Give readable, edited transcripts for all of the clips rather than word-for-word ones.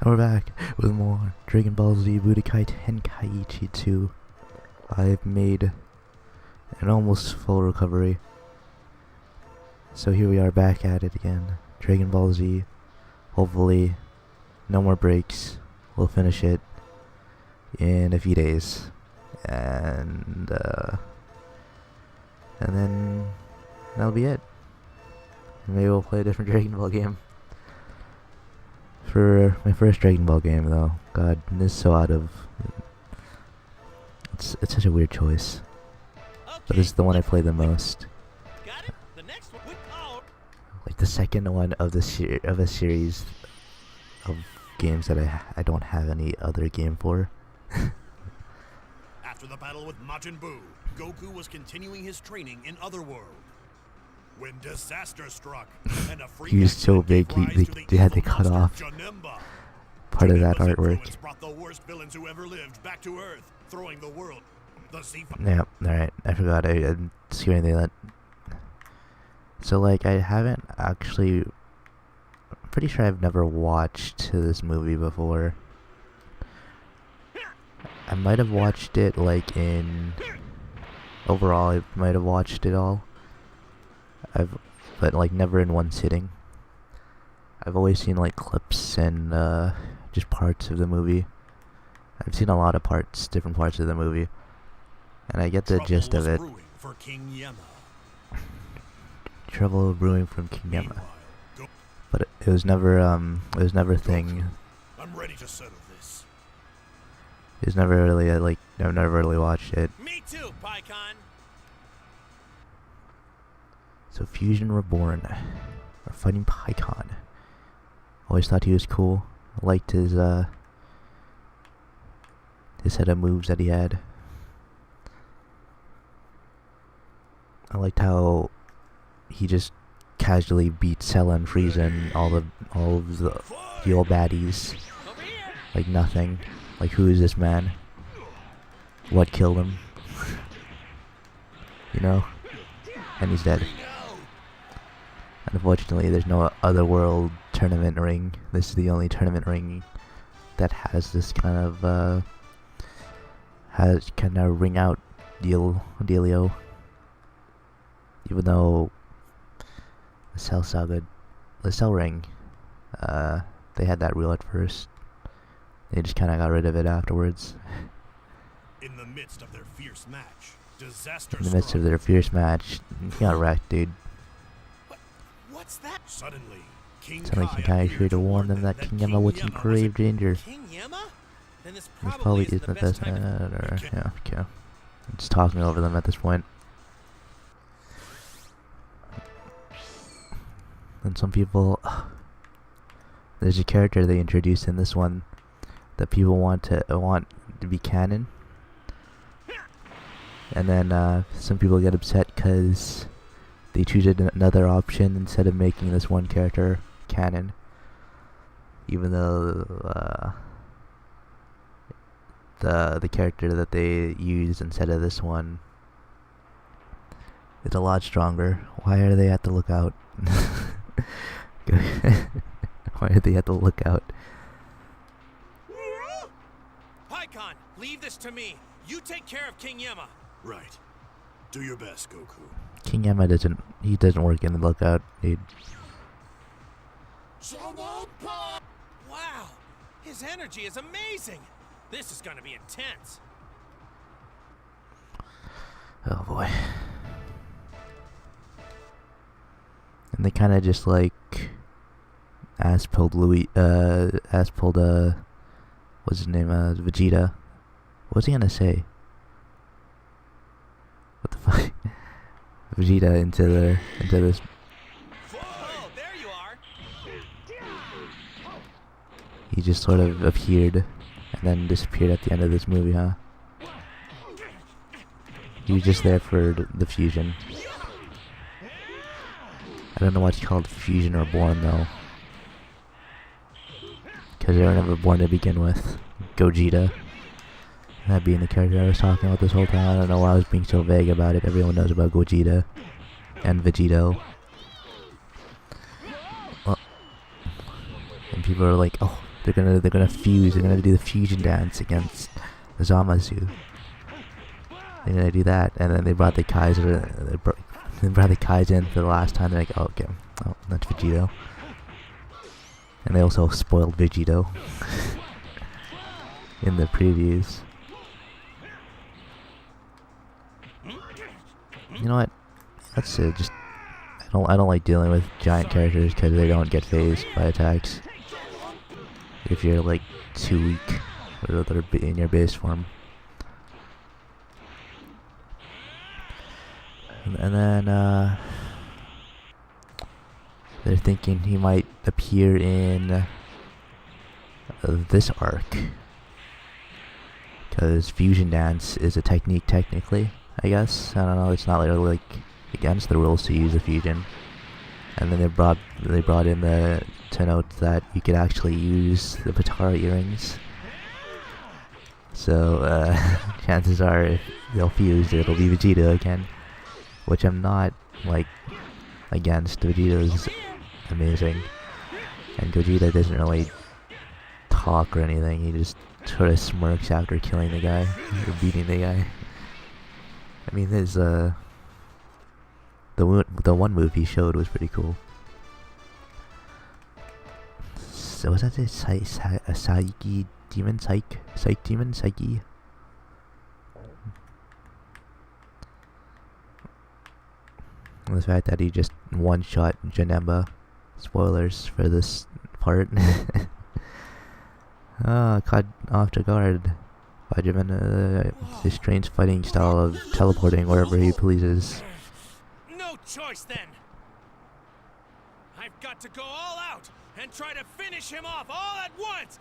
And we're back with more Dragon Ball Z Budokai Tenkaichi 2. I've made an almost full recovery. So here we are back at it again. Dragon Ball Z. Hopefully, no more breaks. We'll finish it in a few days. And then that'll be it. Maybe we'll play a different Dragon Ball game. For my first Dragon Ball game, though, God, this is so out of... It's such a weird choice. But this is the one I play the most. Like the second one of the a series of games that I don't have any other game for. After the battle with Majin Buu, Goku was continuing his training in Otherworld. When disaster struck, and a he was so big, they had to cut off part of that artwork. Brought the worst villains who ever lived back to Earth, throwing the world. Yeah, alright, I forgot, I didn't see anything that... So, like, I haven't actually... I'm pretty sure I've never watched this movie before. I might have watched it, like, in... Overall, I might have watched it all. But like never in one sitting. I've always seen like clips and just parts of the movie. I've seen a lot of parts, different parts of the movie, and I get the gist of it. Trouble brewing from King Yama, but it was never a thing. I'm ready to settle this. It was never really I've never really watched it. Me too, Paikon. So Fusion Reborn, or fighting Paikon. Always thought he was cool. I liked his set of moves that he had. I liked how he just casually beat Cell and Frieza and all of the old baddies like nothing. Like, who is this man? What killed him? You know? And he's dead. Unfortunately, there's no Otherworld tournament ring. This is the only tournament ring that has this kind of ring out dealio. Even though the Cell Saga, the Cell ring, they had that rule at first. They just kind of got rid of it afterwards. In the midst of their fierce match, he got wrecked, dude. What's that? Suddenly, Suddenly Tenkaichi here to warn them that King Yama was in grave danger. King Yama? Then this probably isn't the best yeah, okay. I'm just talking over them at this point. And some people... There's a character they introduced in this one that people want to be canon. And then some people get upset because they choose another option instead of making this one character canon. Even though the character that they used instead of this one is a lot stronger. Why are they at the lookout? Why are they at the lookout? Paikon, leave this to me. You take care of King Yama. Right. Do your best, Goku. King Yama doesn't work in the lookout, dude. Wow, his energy is amazing. This is gonna be intense. Oh boy. And they kind of just like ass-pulled what's his name, Vegeta. What was he gonna say? What the fuck? Vegeta into this. Oh, there you are. He just sort of appeared and then disappeared at the end of this movie, huh? He was just there for the fusion. I don't know what's called Fusion Reborn though, because they were never born to begin with. Gogeta. That being the character I was talking about this whole time. I don't know why I was being so vague about it. Everyone knows about Gogeta and Vegito. Well, and people are like, oh, They're gonna fuse. They're gonna do the fusion dance against Zamasu. They're gonna do that, and then they brought the Kaiser. They brought the Kaiser in for the last time. They're like, oh, okay, oh, that's Vegito. And they also spoiled Vegito in the previews. You know what? That's it. Just I don't like dealing with giant characters because they don't get phased by attacks. If you're like too weak or they're in your base form. And then they're thinking he might appear in this arc. Because fusion dance is a technique technically, I guess. I don't know, it's not like against the rules to use a fusion. And then they brought in to note that you could actually use the Patara earrings. So chances are if they'll fuse, it'll be Vegeta again. Which I'm not like against. Vegeta's amazing. And Gogeta doesn't really talk or anything, he just sort of smirks after killing the guy, or beating the guy. I mean, his, the one move he showed was pretty cool. So was that a Psyche Demon? Psyche Demon? Psyche? And the fact that he just one-shot Janemba. Spoilers for this part. Caught off to guard by Jimin. His strange fighting style of teleporting wherever he pleases. No choice then. I've got to go all out and try to finish him off all at once.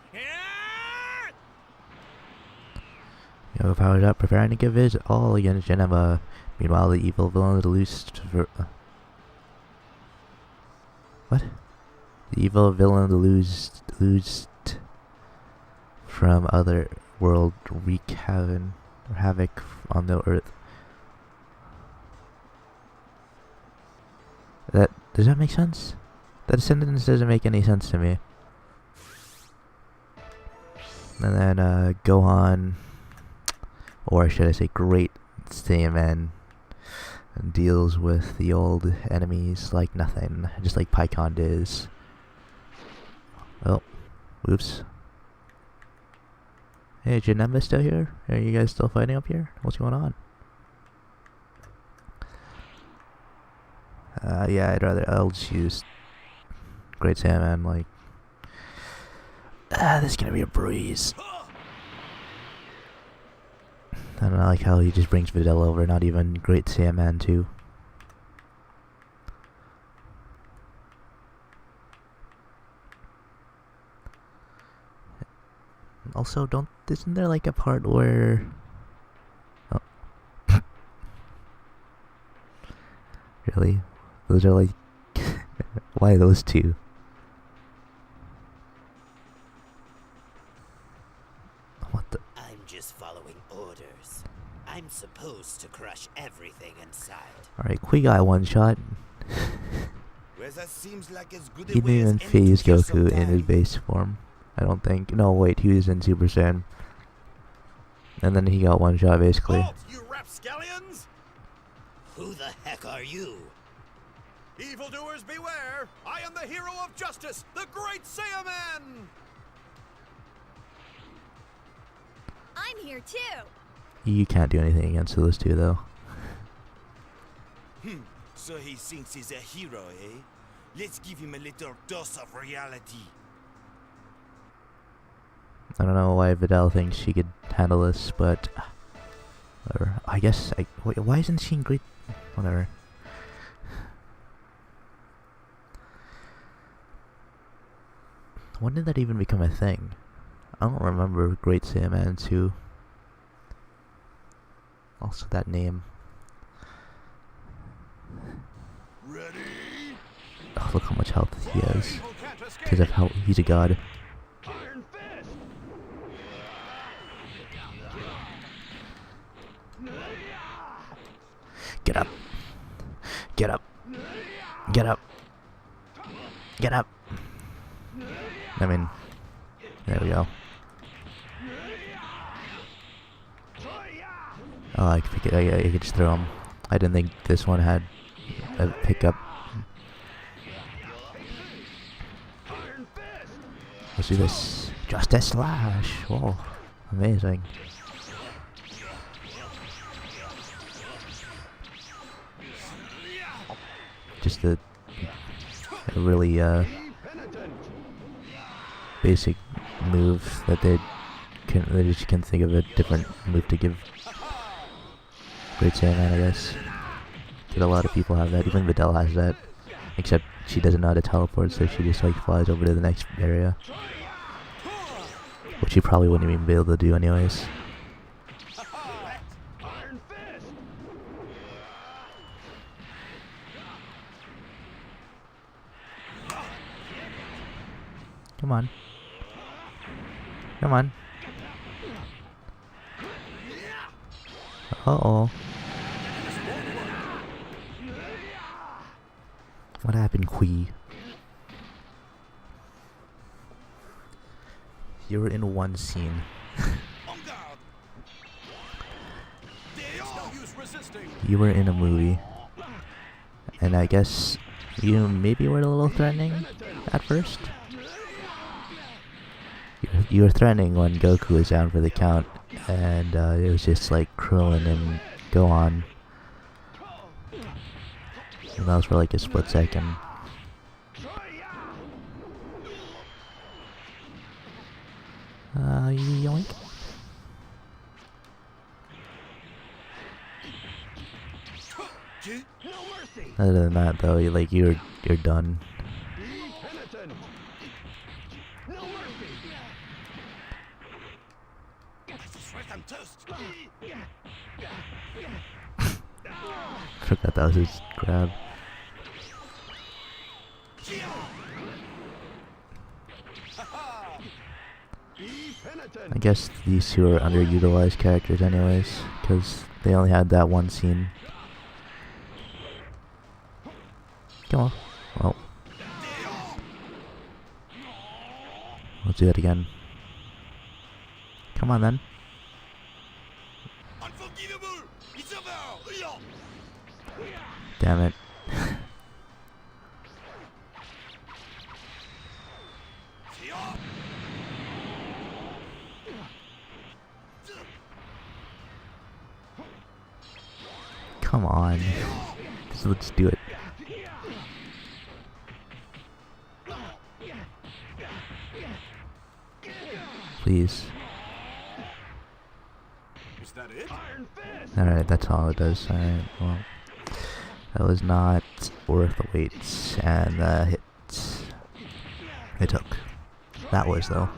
Yoga powered up, preparing to give his all against Janemba. Meanwhile, the evil villain is loosed for... What? The evil villain loosed from other world wreak havoc on the earth. Does that make sense? That sentence doesn't make any sense to me. And then Gohan, or should I say Great Saiyaman, deals with the old enemies like nothing, just like Pikkon is. Oh, whoops. Hey, Janemba still here? Are you guys still fighting up here? What's going on? Yeah, I'll just use Great Saiyaman, like... this is gonna be a breeze. I don't like how he just brings Videl over, not even Great Saiyaman 2. Also, isn't there like a part where... Oh. Really? Those are like... Why those two? What the... I'm just following orders. I'm supposed to crush everything inside. Alright, Qui-Guy one shot. Well, that seems like as good He didn't even phase Goku in his base form. I don't think. No, wait, he was in Super Saiyan. And then he got one shot basically. Halt, you rapscallions! Who the heck are you? Evildoers beware! I am the hero of justice, the Great Saiyaman! I'm here too. You can't do anything against those two though. So he thinks he's a hero, eh? Let's give him a little dose of reality. I don't know why Videl thinks she could handle this, but... Whatever. I guess... wait, why isn't she in Great... Whatever. When did that even become a thing? I don't remember Great Saiyaman 2. Also that name. Ready? Oh, look how much health he has. Because of how he's a god. Iron Fist! Get up. Get up. Get up. Get up. I mean, There we go. Oh, I could pick it. I could just throw him. I didn't think this one had a pickup. Let's do this. Justice Slash. Whoa, amazing. Just a really basic move that they just can't think of a different move to give Great Saiyaman, I guess. But a lot of people have that. Even Videl has that, except she doesn't know how to teleport, so she just like flies over to the next area, which she probably wouldn't even be able to do anyways. Come on. Come on. Uh-oh. What happened, Kui? You were in one scene. You were in a movie. And I guess you maybe were a little threatening at first. You were threatening when Goku was down for the count, and it was just like Krillin and Gohan. And that was for like a split second. Yoink. Other than that, though, you're done. Forgot that was his grab. I guess these two are underutilized characters anyways, because they only had that one scene. Come on. Well. Let's do that again. Come on then. Damn it. Come on. Just let's do it. Please. Is that it? Alright, that's all it does. Alright, well. That was not worth the wait and the hit it took. That was, though.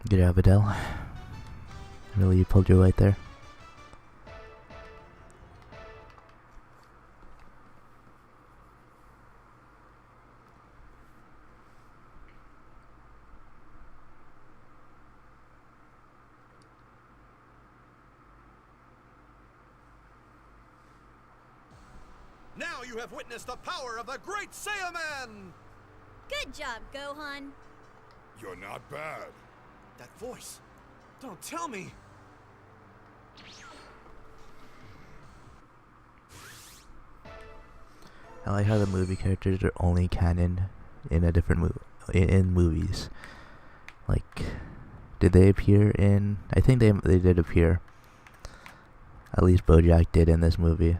Good job, Videl. Really, you pulled your weight there. Now you have witnessed the power of the Great Saiyaman! Good job, Gohan. You're not bad. That voice. Don't tell me. I like how the movie characters are only canon in a different movie in movies. Like, did they appear in? I think they did appear. At least BoJack did in this movie.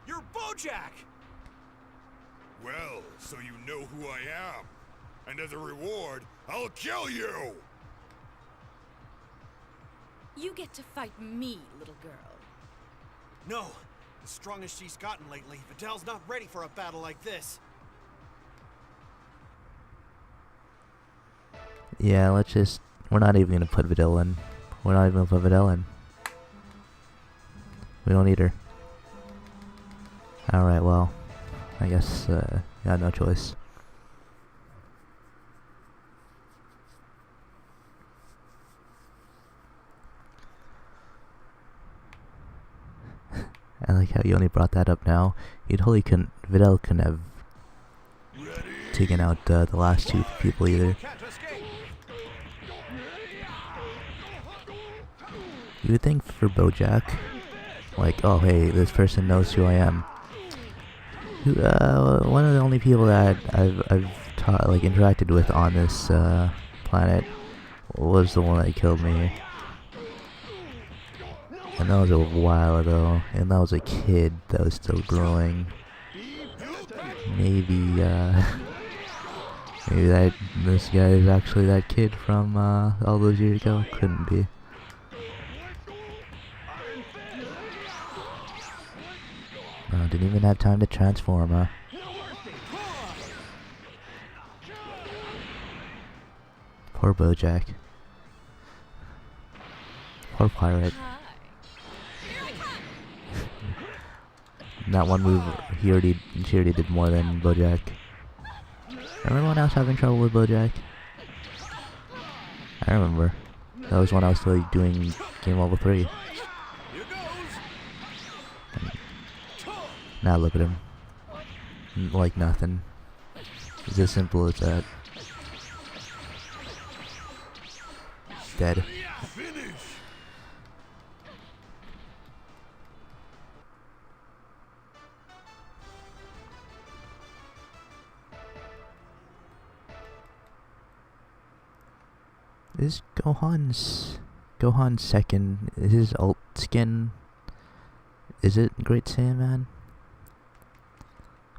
You're BoJack! Well, so you know who I am. And as a reward, I'll kill you! You get to fight me, little girl. No. As strong as she's gotten lately, Videl's not ready for a battle like this. Yeah, we're not even gonna put Videl in. We're not even gonna put Videl in. We don't need her. Alright, well, I guess, got no choice. I like how you only brought that up now. He totally couldn't. Vidal couldn't have taken out the last two people either. You would think for BoJack, like, oh hey, this person knows who I am. One of the only people that I've interacted with on this planet was the one that killed me, and that was a while ago, and that was a kid that was still growing. Maybe maybe this guy is actually that kid from all those years ago. Couldn't be. Didn't even have time to transform, huh? Poor BoJack. Poor pirate. That one move, she already did more than BoJack. Remember when I was having trouble with BoJack? I remember. That was when I was still doing game level 3. Now look at him. Like nothing. It's as simple as that. Dead. Is Gohan's second, is his alt skin, is it Great Saiyaman?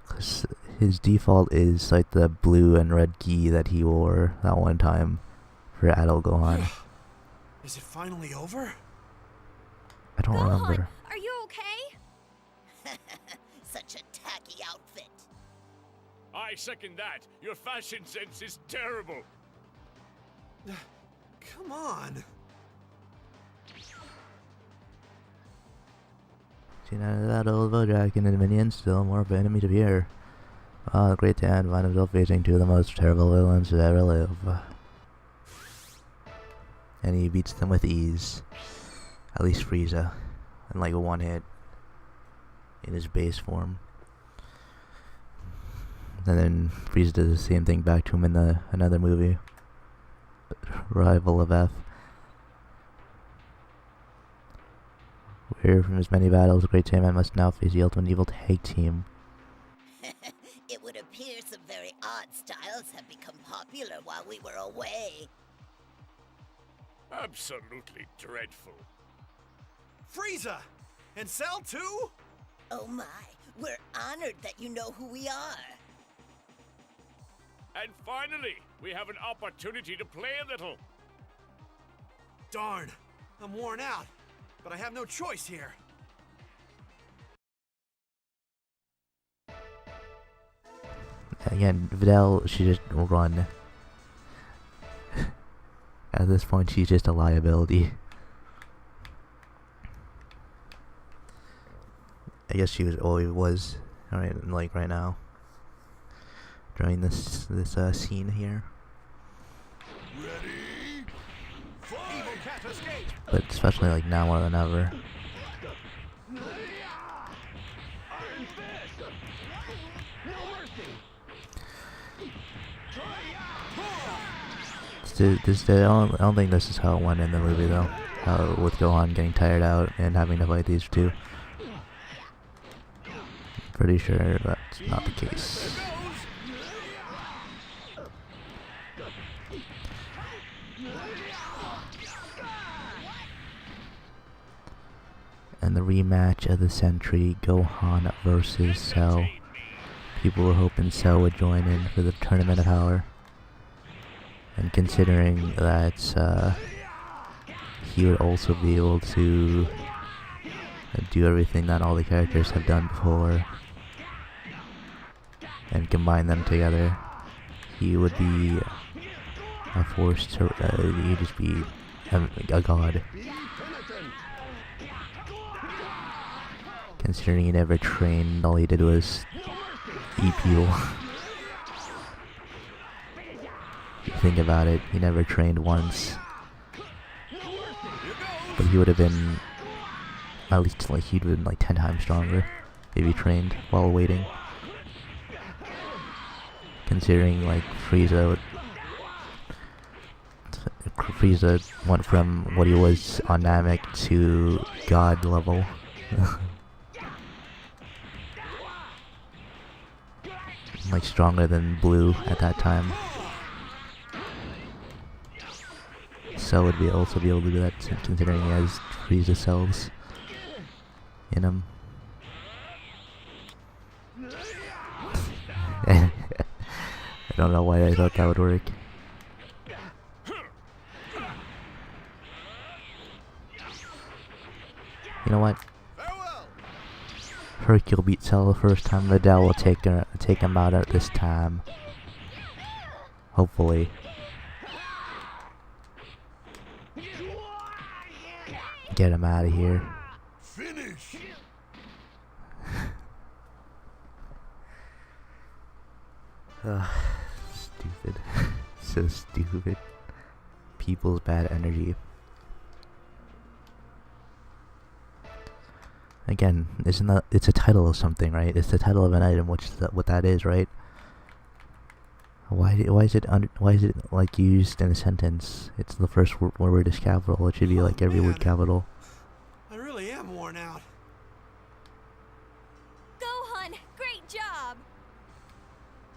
Cause his default is like the blue and red gi that he wore that one time for adult Gohan. Is it finally over? I don't remember. Are you okay? Such a tacky outfit. I second that. Your fashion sense is terrible. Come on. See, now that old BoJack and the minions still more of enemies appear. Ah, the great Saiyan find himself facing two of the most terrible villains to ever live. And he beats them with ease. At least Frieza. In like a one hit. In his base form. And then Frieza does the same thing back to him in another movie. Rival of F. Where from his many battles, the Great Saiyaman must now face the ultimate evil tag team. It would appear some very odd styles have become popular while we were away. Absolutely dreadful. Frieza! And Cell too? Oh my, we're honored that you know who we are. And finally, we have an opportunity to play a little. Darn, I'm worn out, but I have no choice here. Again, Vidal, she just run. At this point, she's just a liability. I guess she was, alright, like right now. During this scene here. Ready? But especially like now more than ever. I don't think this is how it went in the movie though. With Gohan getting tired out and having to fight these two. Pretty sure that's not the case. And the rematch of the century, Gohan versus Cell. People were hoping Cell would join in for the Tournament of Power. And considering that he would also be able to do everything that all the characters have done before and combine them together, he would be a force to, he'd just be a god. Considering he never trained, all he did was eat people. Think about it, he never trained once. But he would have been at least like he'd been like 10 times stronger if he trained while waiting. Considering like Frieza went from what he was on Namek to God level. Like stronger than Blue at that time. Cell would also be able to do that considering he has Frieza cells in him. I don't know why I thought that would work. You know what? Hercule beat Cell the first time. Videl will take him out at this time. Hopefully. Get him out of here. Finish. Stupid. So stupid. People's bad energy. Again, isn't that, it's a title of something, right? It's the title of an item, which is what that is, right? Why is it like used in a sentence? It's the first word is capital. It should be like every word capital. I really am worn out. Gohan, great job!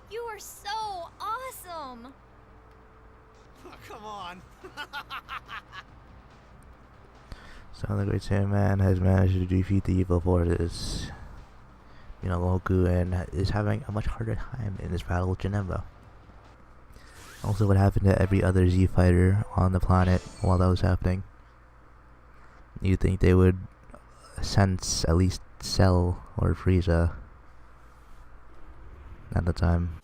You are so awesome! Oh, come on. So the Great Saiyaman has managed to defeat the evil forces. You know, Goku and is having a much harder time in this battle with Janemba. Also, what happened to every other Z fighter on the planet while that was happening? You'd think they would sense at least Cell or Frieza at the time.